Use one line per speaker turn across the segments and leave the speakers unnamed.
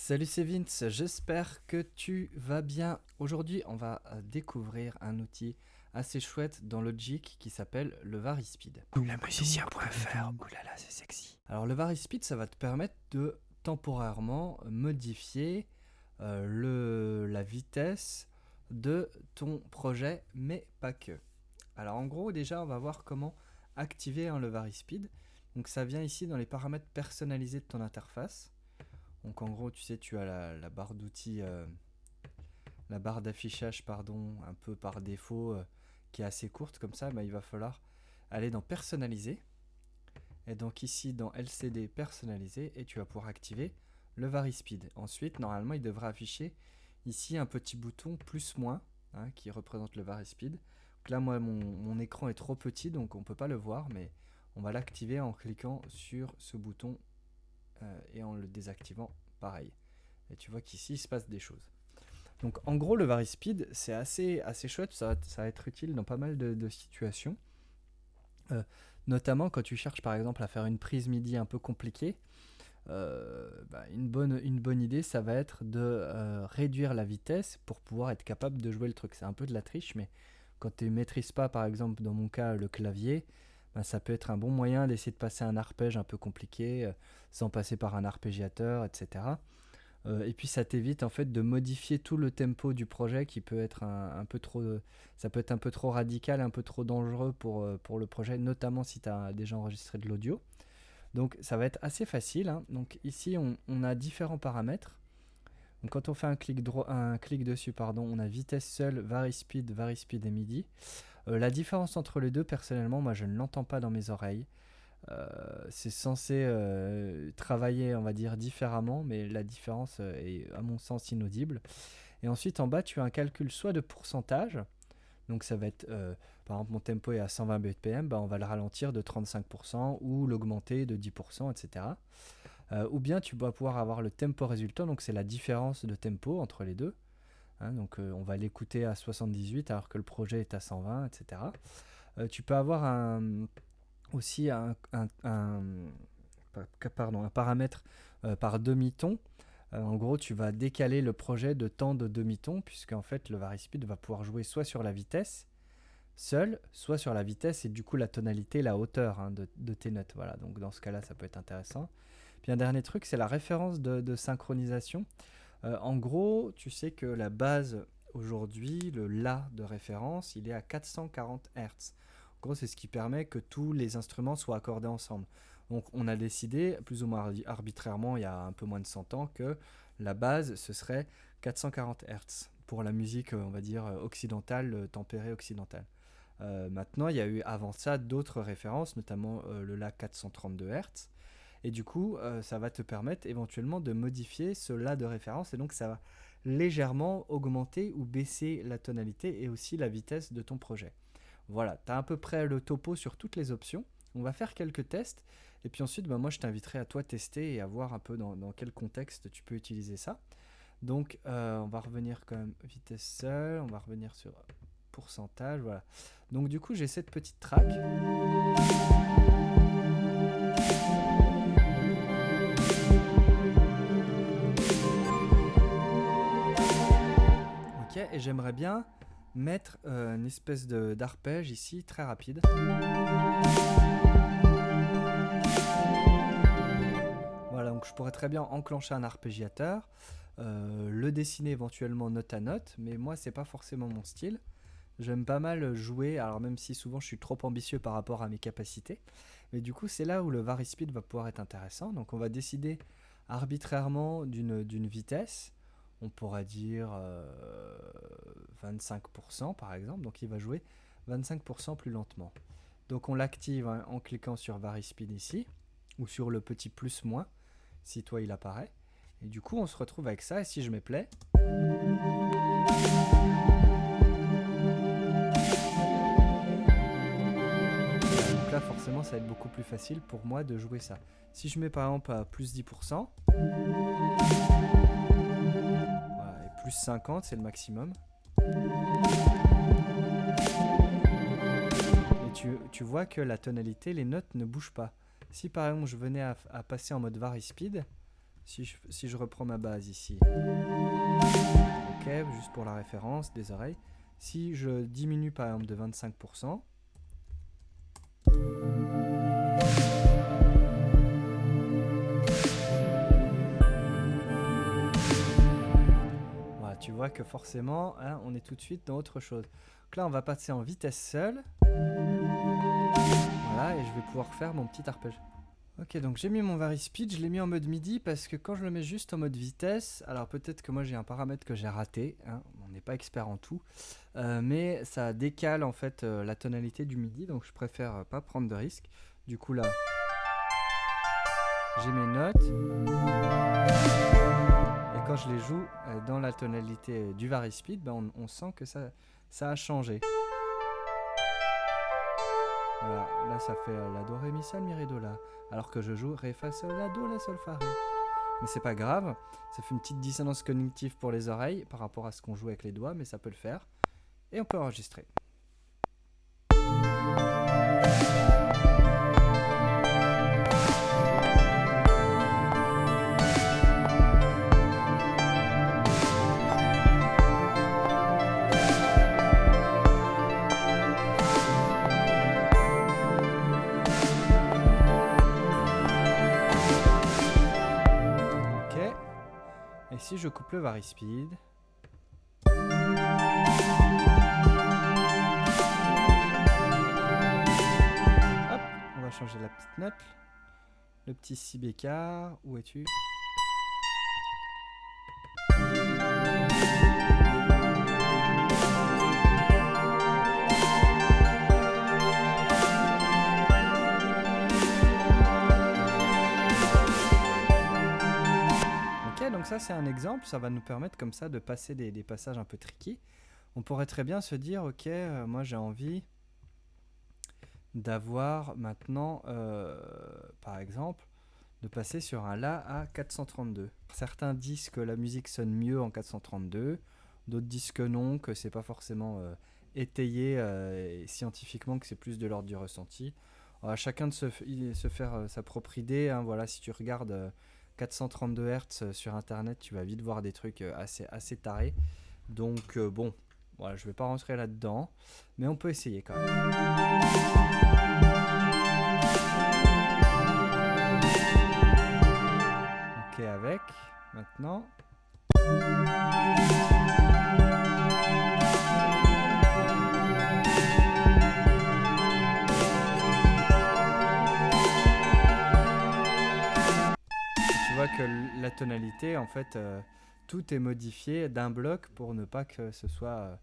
Salut, c'est Vince, j'espère que tu vas bien. Aujourd'hui, on va découvrir un outil assez chouette dans Logic qui s'appelle le Varispeed.
Lemusicien.fr, oulala, c'est sexy.
Alors, le Varispeed, ça va te permettre de temporairement modifier la vitesse de ton projet, mais pas que. Alors, en gros, déjà, on va voir comment activer le Varispeed. Donc, ça vient ici dans les paramètres personnalisés de ton interface. Donc en gros, tu sais, tu as la barre d'outils, la barre d'affichage, pardon, un peu par défaut, qui est assez courte comme ça. Il va falloir aller dans personnaliser. Et donc ici dans LCD personnaliser, et tu vas pouvoir activer le Varispeed. Ensuite, normalement, il devrait afficher ici un petit bouton plus-moins qui représente le Varispeed. Donc là, moi, mon écran est trop petit, donc on ne peut pas le voir, mais on va l'activer en cliquant sur ce bouton et en le désactivant pareil. Et tu vois qu'ici il se passe des choses. Donc en gros le Varispeed c'est assez chouette, ça va être utile dans pas mal de situations. Notamment quand tu cherches par exemple à faire une prise MIDI un peu compliquée, une bonne idée ça va être de réduire la vitesse pour pouvoir être capable de jouer le truc. C'est un peu de la triche, mais quand tu ne maîtrises pas par exemple dans mon cas le clavier, ça peut être un bon moyen d'essayer de passer un arpège un peu compliqué sans passer par un arpégiateur, etc. Et puis ça t'évite en fait de modifier tout le tempo du projet qui peut être un peu trop, ça peut être un peu trop radical, un peu trop dangereux pour le projet, notamment si tu as déjà enregistré de l'audio. Donc ça va être assez facile. Donc ici on a différents paramètres. Donc quand on fait un clic dessus, on a vitesse seule, Varispeed et MIDI. La différence entre les deux, personnellement, moi je ne l'entends pas dans mes oreilles. C'est censé travailler, on va dire, différemment, mais la différence est à mon sens inaudible. Et ensuite en bas tu as un calcul soit de pourcentage, donc ça va être, par exemple mon tempo est à 120 bpm, on va le ralentir de 35% ou l'augmenter de 10%, etc. Ou bien tu vas pouvoir avoir le tempo résultant, donc c'est la différence de tempo entre les deux. Donc on va l'écouter à 78 alors que le projet est à 120, etc. Tu peux avoir aussi un paramètre par demi-ton. En gros, tu vas décaler le projet de temps de demi-ton, puisque en fait le Varispeed va pouvoir jouer soit sur la vitesse seule, soit sur la vitesse et du coup la tonalité, la hauteur de tes notes. Voilà, donc dans ce cas-là, ça peut être intéressant. Puis un dernier truc, c'est la référence de synchronisation. En gros, tu sais que la base aujourd'hui, le La de référence, il est à 440 Hz. En gros, c'est ce qui permet que tous les instruments soient accordés ensemble. Donc on a décidé, plus ou moins arbitrairement, il y a un peu moins de 100 ans, que la base, ce serait 440 Hz pour la musique, on va dire, occidentale, tempérée occidentale. Maintenant, il y a eu avant ça d'autres références, notamment le La 432 Hz. Et du coup, ça va te permettre éventuellement de modifier ce La de référence. Et donc, ça va légèrement augmenter ou baisser la tonalité et aussi la vitesse de ton projet. Voilà, tu as à peu près le topo sur toutes les options. On va faire quelques tests. Et puis ensuite, moi, je t'inviterai à toi tester et à voir un peu dans quel contexte tu peux utiliser ça. Donc, on va revenir quand même vitesse seule. On va revenir sur pourcentage. Voilà. Donc, du coup, j'ai cette petite track. Ok, et j'aimerais bien mettre une espèce d'arpège ici, très rapide. Voilà, donc je pourrais très bien enclencher un arpégiateur, le dessiner éventuellement note à note, mais moi c'est pas forcément mon style. J'aime pas mal jouer, alors même si souvent je suis trop ambitieux par rapport à mes capacités, mais du coup c'est là où le Varispeed va pouvoir être intéressant. Donc on va décider arbitrairement d'une vitesse, on pourra dire 25% par exemple, donc il va jouer 25% plus lentement. Donc on l'active en cliquant sur Varispeed ici, ou sur le petit plus-moins, si toi il apparaît. Et du coup on se retrouve avec ça, et si je mets play, donc là forcément ça va être beaucoup plus facile pour moi de jouer ça. Si je mets par exemple à plus 10%, voilà, et plus 50 c'est le maximum. Et tu vois que la tonalité, les notes ne bougent pas. Si par exemple je venais à passer en mode Varispeed Si je reprends ma base ici. Ok, juste pour la référence des oreilles. Si je diminue par exemple de 25%. Voilà, tu vois que forcément, hein, on est tout de suite dans autre chose. Donc là, on va passer en vitesse seule. Voilà, et je vais pouvoir faire mon petit arpège. Ok, donc j'ai mis mon VarySpeed, je l'ai mis en mode MIDI parce que quand je le mets juste en mode vitesse, alors peut-être que moi j'ai un paramètre que j'ai raté, hein, on n'est pas expert en tout, mais ça décale en fait la tonalité du MIDI, donc je préfère pas prendre de risque. Du coup là, j'ai mes notes, et quand je les joue dans la tonalité du VarySpeed, ben on sent que ça a changé. Voilà, là ça fait la do ré mi sol mi ré do la, alors que je joue ré fa sol la do la sol fa ré. Mais c'est pas grave, ça fait une petite dissonance cognitive pour les oreilles par rapport à ce qu'on joue avec les doigts, mais ça peut le faire. Et on peut enregistrer. Et si je coupe le VarySpeed, hop, on va changer la petite note, le petit si bécard, où es-tu? Donc ça c'est un exemple, ça va nous permettre comme ça de passer des passages un peu tricky. On pourrait très bien se dire, ok, moi j'ai envie d'avoir maintenant, par exemple, de passer sur un La à 432. Certains disent que la musique sonne mieux en 432, d'autres disent que non, que c'est pas forcément étayé scientifiquement, que c'est plus de l'ordre du ressenti. Alors, chacun de se faire sa propre idée, hein, voilà, si tu regardes 432 Hz sur internet, tu vas vite voir des trucs assez tarés. Donc bon, voilà, je vais pas rentrer là-dedans, mais on peut essayer quand même. Ok, avec, maintenant. Que la tonalité, en fait, tout est modifié d'un bloc pour ne pas que ce soit,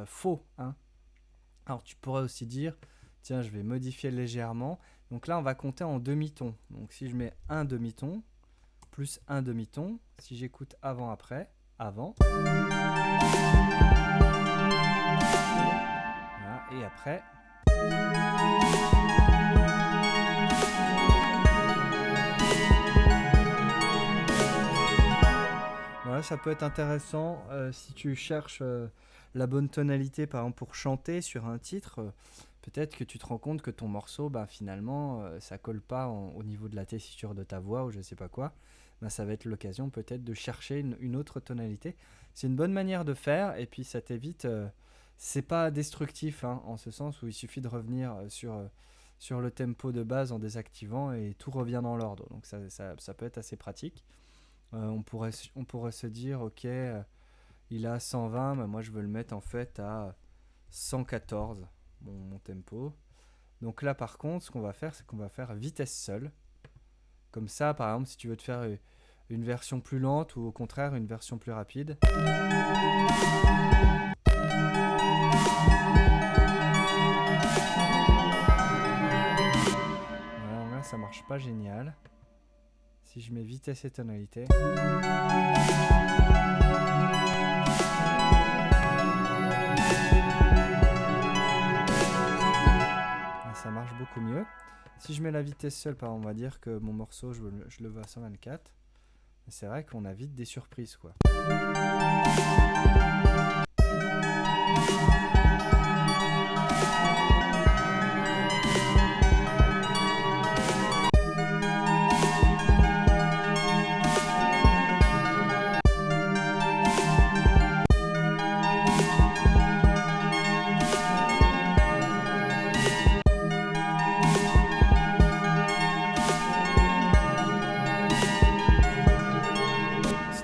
faux. Hein. Alors tu pourrais aussi dire, tiens, je vais modifier légèrement. Donc là, on va compter en demi-ton. Donc si je mets un demi-ton, plus un demi-ton, si j'écoute avant-après, avant. Voilà, et après. Voilà, ça peut être intéressant si tu cherches la bonne tonalité, par exemple pour chanter sur un titre. Peut-être que tu te rends compte que ton morceau, finalement, ça colle pas au niveau de la tessiture de ta voix ou je sais pas quoi. Ça va être l'occasion peut-être de chercher une autre tonalité. C'est une bonne manière de faire et puis ça t'évite. C'est pas destructif hein, en ce sens où il suffit de revenir sur le tempo de base en désactivant et tout revient dans l'ordre. Donc ça peut être assez pratique. On pourrait se dire, ok, il a 120, moi je veux le mettre en fait à 114, mon tempo. Donc là par contre, ce qu'on va faire, c'est qu'on va faire vitesse seule. Comme ça, par exemple, si tu veux te faire une version plus lente ou au contraire une version plus rapide. Voilà, là ça marche pas génial. Si je mets vitesse et tonalité. Ça marche beaucoup mieux. Si je mets la vitesse seule, par exemple, on va dire que mon morceau, je le veux à 124. C'est vrai qu'on a vite des surprises, quoi.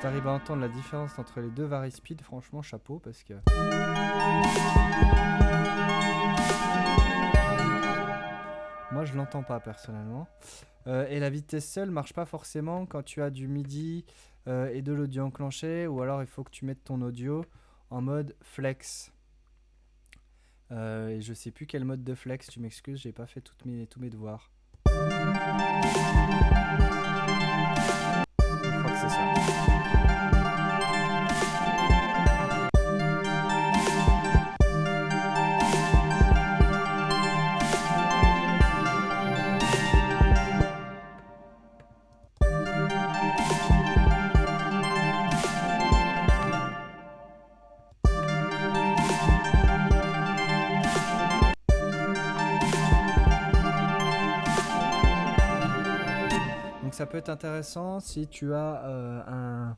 t'arrives à entendre la différence entre les deux vari-speed, franchement chapeau parce que... Moi je l'entends pas personnellement. Et la vitesse seule marche pas forcément quand tu as du MIDI et de l'audio enclenché, ou alors il faut que tu mettes ton audio en mode flex. Et je sais plus quel mode de flex, tu m'excuses, j'ai pas fait tous mes devoirs. Je crois que c'est ça. Donc ça peut être intéressant si tu as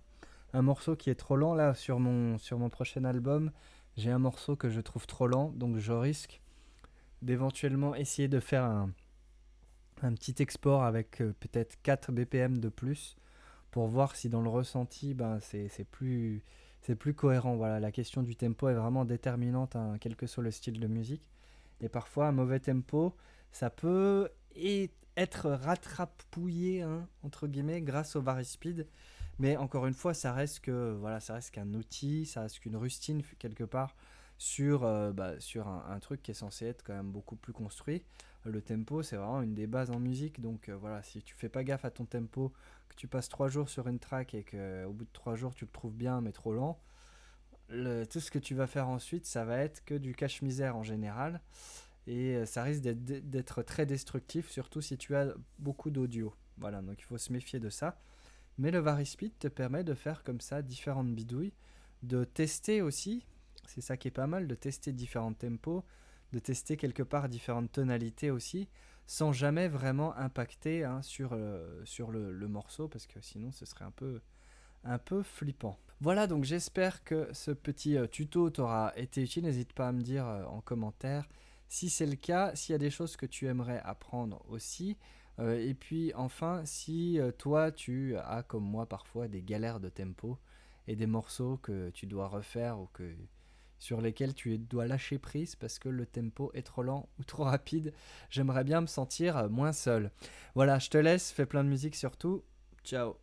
un morceau qui est trop lent. Là, sur mon prochain album, j'ai un morceau que je trouve trop lent, donc je risque d'éventuellement essayer de faire un petit export avec peut-être 4 BPM de plus pour voir si dans le ressenti, ben, c'est plus cohérent. Voilà, la question du tempo est vraiment déterminante, hein, quel que soit le style de musique. Et parfois, un mauvais tempo, ça peut être rattrapouillé, hein, entre guillemets, grâce au vari-speed. Mais encore une fois, ça reste qu'un outil, ça reste qu'une rustine quelque part sur un truc qui est censé être quand même beaucoup plus construit. Le tempo, c'est vraiment une des bases en musique. Donc voilà, si tu fais pas gaffe à ton tempo, que tu passes 3 jours sur une track et qu'au bout de 3 jours tu le trouves bien mais trop lent, tout ce que tu vas faire ensuite, ça va être que du cache-misère en général. Et ça risque d'être très destructif, surtout si tu as beaucoup d'audio. Voilà, donc il faut se méfier de ça. Mais le vari-speed te permet de faire comme ça différentes bidouilles, de tester aussi, c'est ça qui est pas mal, de tester différents tempos, de tester quelque part différentes tonalités aussi, sans jamais vraiment impacter, hein, sur le morceau, parce que sinon ce serait un peu flippant. Voilà, donc j'espère que ce petit tuto t'aura été utile. N'hésite pas à me dire en commentaire si c'est le cas, s'il y a des choses que tu aimerais apprendre aussi. Et puis enfin, si toi tu as comme moi parfois des galères de tempo et des morceaux que tu dois refaire ou sur lesquels tu dois lâcher prise parce que le tempo est trop lent ou trop rapide, j'aimerais bien me sentir moins seul. Voilà, je te laisse, fais plein de musique surtout. Ciao.